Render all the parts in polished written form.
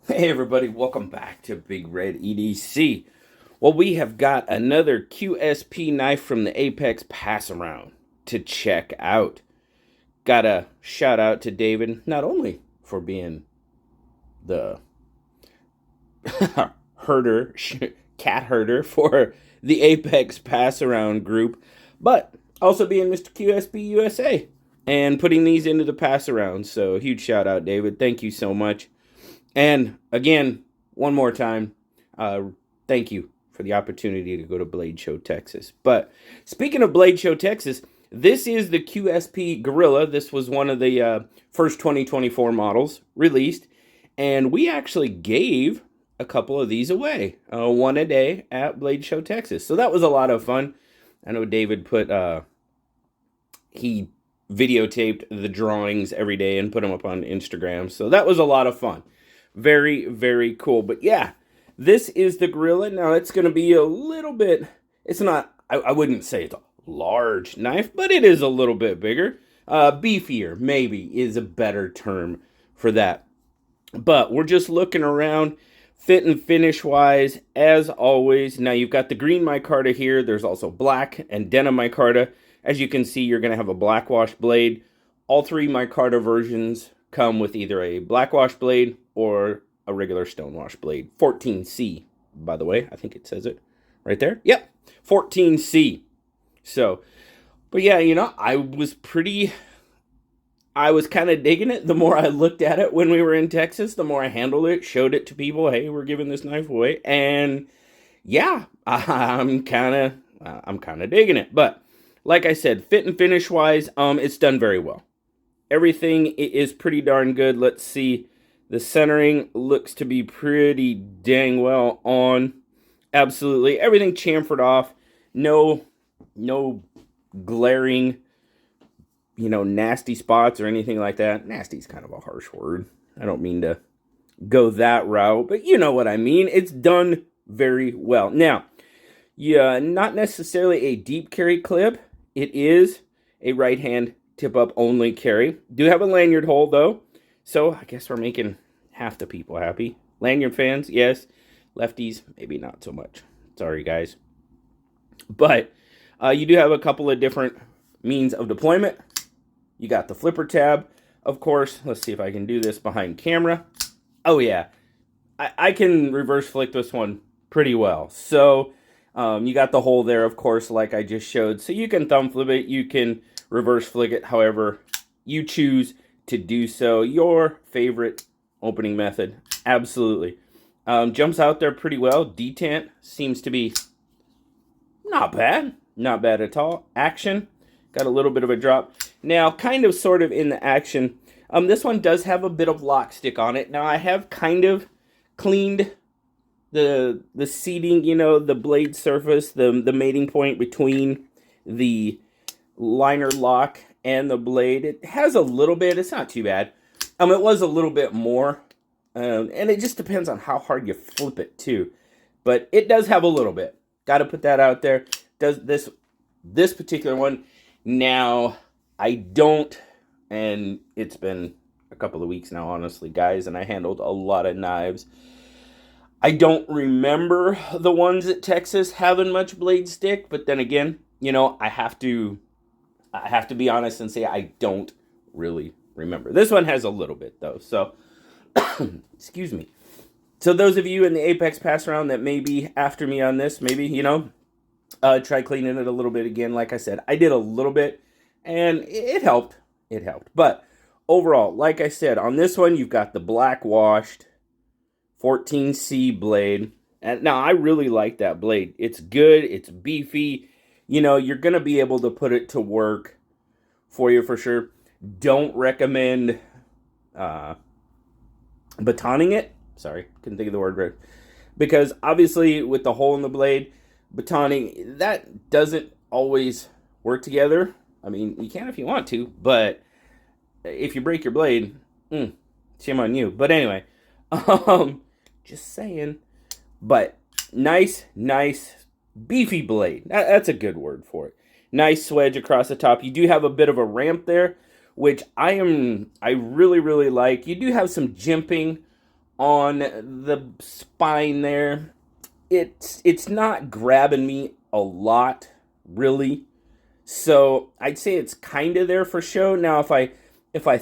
Hey everybody, welcome back to Big Red EDC. Well, we have got another QSP knife from the Apex Pass Around to check out. Got a shout out to David, not only for being the herder, cat herder for the Apex Pass Around group, but also being Mr. QSP USA and putting these into the pass around. So, huge shout out, David. Thank you so much. And again, one more time, thank you for the opportunity to go to Blade Show, Texas. But speaking of Blade Show, Texas, this is the QSP Gorilla. This was one of the first 2024 models released. And we actually gave a couple of these away, one a day at Blade Show, Texas. So that was a lot of fun. I know David he videotaped the drawings every day and put them up on Instagram. So that was a lot of fun. Very, very cool. But yeah, this is the Gorilla. Now it's going to be a little bit, it's not, I wouldn't say it's a large knife, but it is a little bit bigger. Beefier, maybe, is a better term for that. But we're just looking around, fit and finish wise, as always. Now you've got the green micarta here. There's also black and denim micarta. As you can see, you're going to have a black wash blade. All three micarta versions come with either a black wash blade or a regular stonewash blade. 14C, by the way. I think it says it right there. Yep, 14C. So, but yeah, I was kind of digging it. The more I looked at it when we were in Texas, the more I handled it, showed it to people. Hey, we're giving this knife away. And yeah, I'm kind of digging it. But like I said, fit and finish wise, it's done very well. Everything is pretty darn good. Let's see. The centering looks to be pretty dang well on. Absolutely. Everything chamfered off. No glaring, nasty spots or anything like that. Nasty is kind of a harsh word. I don't mean to go that route, but you know what I mean. It's done very well. Now, yeah, not necessarily a deep carry clip. It is a right hand tip up only carry. Do have a lanyard hole though. So I guess we're making half the people happy. Lanyard fans, yes. Lefties, maybe not so much. Sorry, guys. But you do have a couple of different means of deployment. You got the flipper tab, of course. Let's see if I can do this behind camera. Oh, yeah. I can reverse flick this one pretty well. So you got the hole there, of course, like I just showed. So you can thumb flip it. You can reverse flick it however you choose to do so. Your favorite opening method. Absolutely. Jumps out there pretty well. Detent seems to be not bad. Not bad at all. Action. Got a little bit of a drop. Now, kind of sort of in the action. This one does have a bit of lock stick on it. Now, I have kind of cleaned the seating, the blade surface, the mating point between the liner lock and the blade. It has a little bit. It's not too bad. It was a little bit more. And it just depends on how hard you flip it, too. But it does have a little bit. Got to put that out there. Does this particular one. Now, I don't, and it's been a couple of weeks now, honestly, guys, and I handled a lot of knives. I don't remember the ones at Texas having much blade stick, but then again, I have to be honest and say I don't really remember. This one has a little bit though, so excuse me. So those of you in the Apex Pass Around that may be after me on this, maybe try cleaning it a little bit again. Like I said, I did a little bit, and it helped. It helped, but overall, like I said, on this one you've got the black washed 14C blade. And now I really like that blade. It's good. It's beefy. You're going to be able to put it to work for you for sure. Don't recommend batoning it. Sorry, couldn't think of the word right. Because obviously with the hole in the blade, batoning, that doesn't always work together. I mean, you can if you want to, but if you break your blade, shame on you. But anyway, just saying. But nice, beefy blade. That's a good word for it. Nice swedge across the top. You do have a bit of a ramp there, which I really, really like. You do have some jimping on the spine there, it's not grabbing me a lot, really. So I'd say it's kind of there for show. Now, if I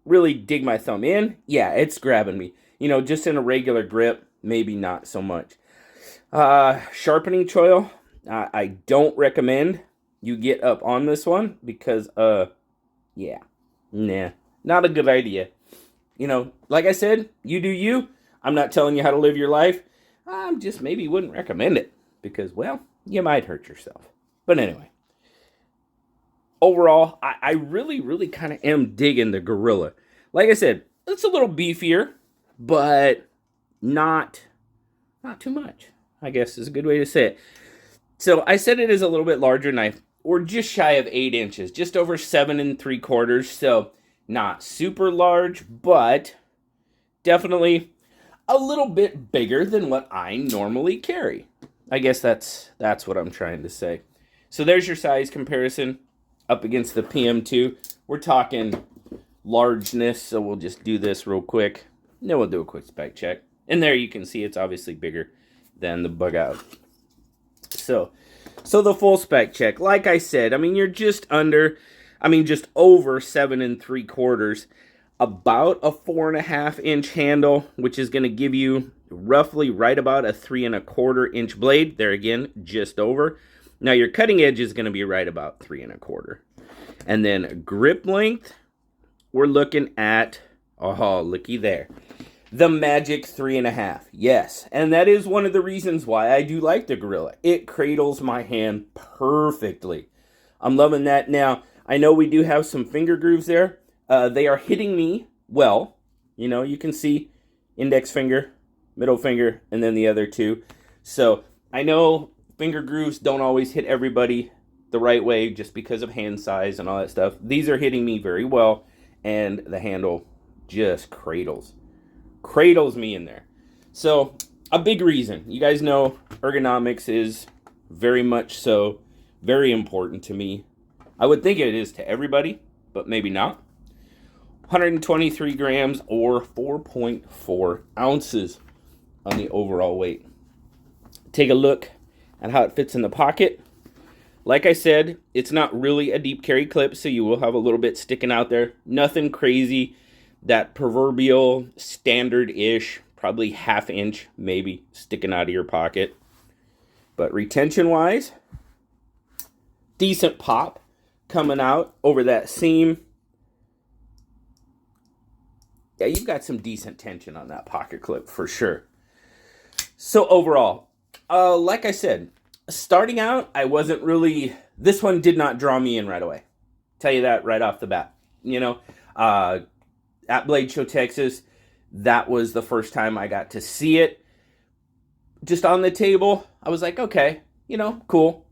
really dig my thumb in, yeah, it's grabbing me. Just in a regular grip, maybe not so much. Sharpening choil, I don't recommend you get up on this one because, yeah, nah, not a good idea. Like I said, you do you. I'm not telling you how to live your life. I just maybe wouldn't recommend it because, well, you might hurt yourself. But anyway, overall, I really, really kind of am digging the Gorilla. Like I said, it's a little beefier, but not too much, I guess is a good way to say it. So I said it is a little bit larger knife. We're just shy of 8 inches, just over 7 3/4. So not super large, but definitely a little bit bigger than what I normally carry. I guess that's what I'm trying to say. So there's your size comparison up against the PM2. We're talking largeness, so we'll just do this real quick. And then we'll do a quick spec check. And there you can see it's obviously bigger than the Bug Out. So the full spec check, like I said, you're just over 7 3/4, about a 4.5 inch handle, which is going to give you roughly right about a 3 1/4 inch blade. There again, just over. Now your cutting edge is going to be right about 3 1/4. And then grip length, we're looking at, oh, looky there, the magic 3.5. Yes, and that is one of the reasons why I do like the Gorilla. It cradles my hand perfectly. I'm loving that. Now, I know we do have some finger grooves there. They are hitting me well. You can see index finger, middle finger, and then the other two. So I know finger grooves don't always hit everybody the right way just because of hand size and all that stuff. These are hitting me very well, and the handle just cradles me in there. So a big reason, you guys know ergonomics is very much so very important to me. I would think it is to everybody, but maybe not. 123 grams or 4.4 ounces on the overall weight. Take a look at how it fits in the pocket. Like I said, it's not really a deep carry clip, so you will have a little bit sticking out there. Nothing crazy. That proverbial standard-ish, probably 1/2 inch maybe sticking out of your pocket. But retention-wise, decent pop coming out over that seam. Yeah, you've got some decent tension on that pocket clip for sure. So overall, like I said, starting out, I wasn't really, this one did not draw me in right away. Tell you that right off the bat. At Blade Show, Texas, that was the first time I got to see it. Just on the table, I was like, okay, cool.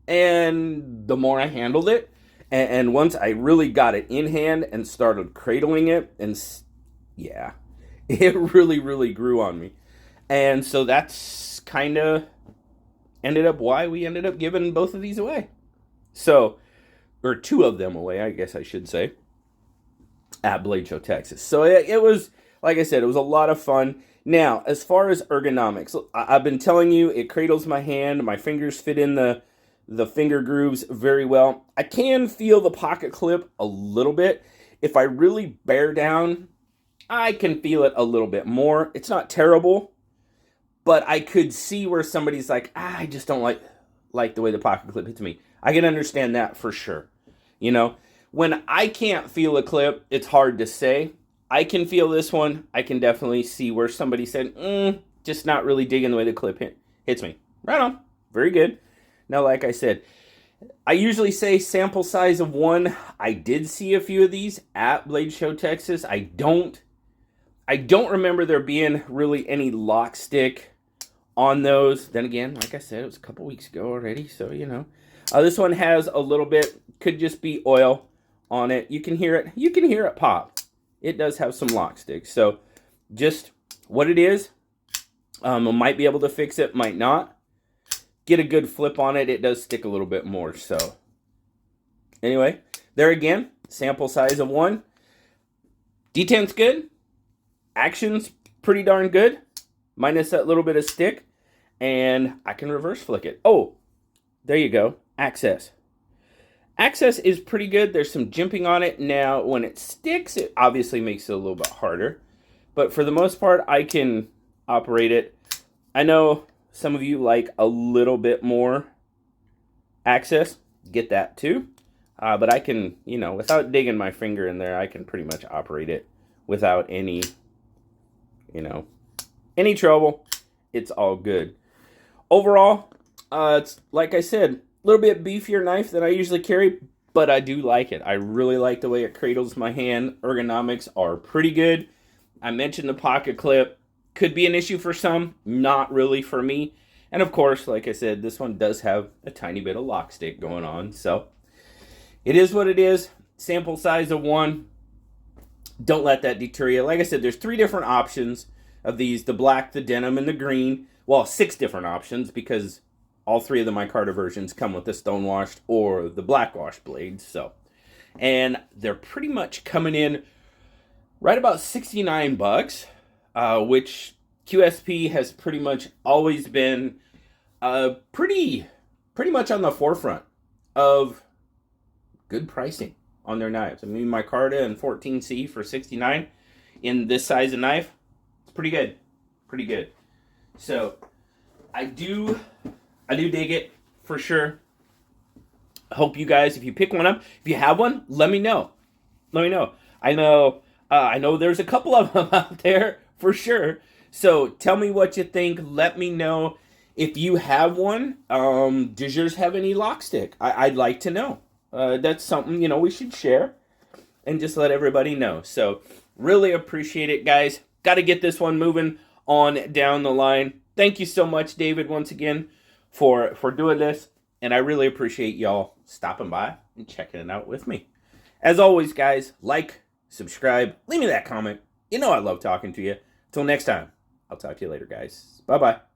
And the more I handled it, and once I really got it in hand and started cradling it, and yeah, it really, really grew on me. And so that's kind of ended up why we ended up giving both of these away. So, or 2 of them away, I guess I should say, at Blade Show, Texas. So it was, like I said, it was a lot of fun. Now, as far as ergonomics, I've been telling you, it cradles my hand. My fingers fit in the finger grooves very well. I can feel the pocket clip a little bit. If I really bear down, I can feel it a little bit more. It's not terrible, but I could see where somebody's like, I just don't like the way the pocket clip hits me. I can understand that for sure. When I can't feel a clip, it's hard to say. I can feel this one. I can definitely see where somebody said, just not really digging the way the clip hits me. Right on. Very good. Now, like I said, I usually say sample size of 1. I did see a few of these at Blade Show, Texas. I don't remember there being really any lock stick on those. Then again, like I said, it was a couple weeks ago already, so this one has a little bit, could just be oil on it. You can hear it. You can hear it pop. It does have some lock sticks. So just what it is. I might be able to fix it, might not. Get a good flip on it. It does stick a little bit more. So anyway, there again, sample size of 1. D10's good. Action's pretty darn good, minus that little bit of stick, and I can reverse flick it. Oh, there you go, access. Access is pretty good. There's some jimping on it. Now, when it sticks, it obviously makes it a little bit harder. But for the most part, I can operate it. I know some of you like a little bit more access. Get that too. But I can, you know, without digging my finger in there, I can pretty much operate it without any, you know, any trouble. It's all good. Overall, it's like I said, a little bit beefier knife than I usually carry, but I do like it. I really like the way it cradles my hand. Ergonomics are pretty good. I mentioned the pocket clip. Could be an issue for some, not really for me. And of course, like I said, this one does have a tiny bit of lock stick going on. So it is what it is. Sample size of 1. Don't let that deter you. Like I said, there's 3 different options of these. The black, the denim, and the green. Well, 6 different options because all 3 of the micarta versions come with the stonewashed or the blackwash blades. So, and they're pretty much coming in right about $69, which QSP has pretty much always been pretty much on the forefront of good pricing on their knives. I mean, micarta and 14C for $69 in this size of knife, it's pretty good, pretty good. So I do dig it for sure. I hope you guys, if you pick one up, if you have one, let me know. Let me know. I know there's a couple of them out there for sure. So tell me what you think. Let me know if you have one. Does yours have any lock stick? I'd like to know. That's something, you know, we should share and just let everybody know. So really appreciate it, guys. Got to get this one moving on down the line. Thank you so much, David, once again for doing this. And I really appreciate y'all stopping by and checking it out with me. As always, guys, like, subscribe, leave me that comment. You know I love talking to you. Until next time, I'll talk to you later, guys. Bye-bye.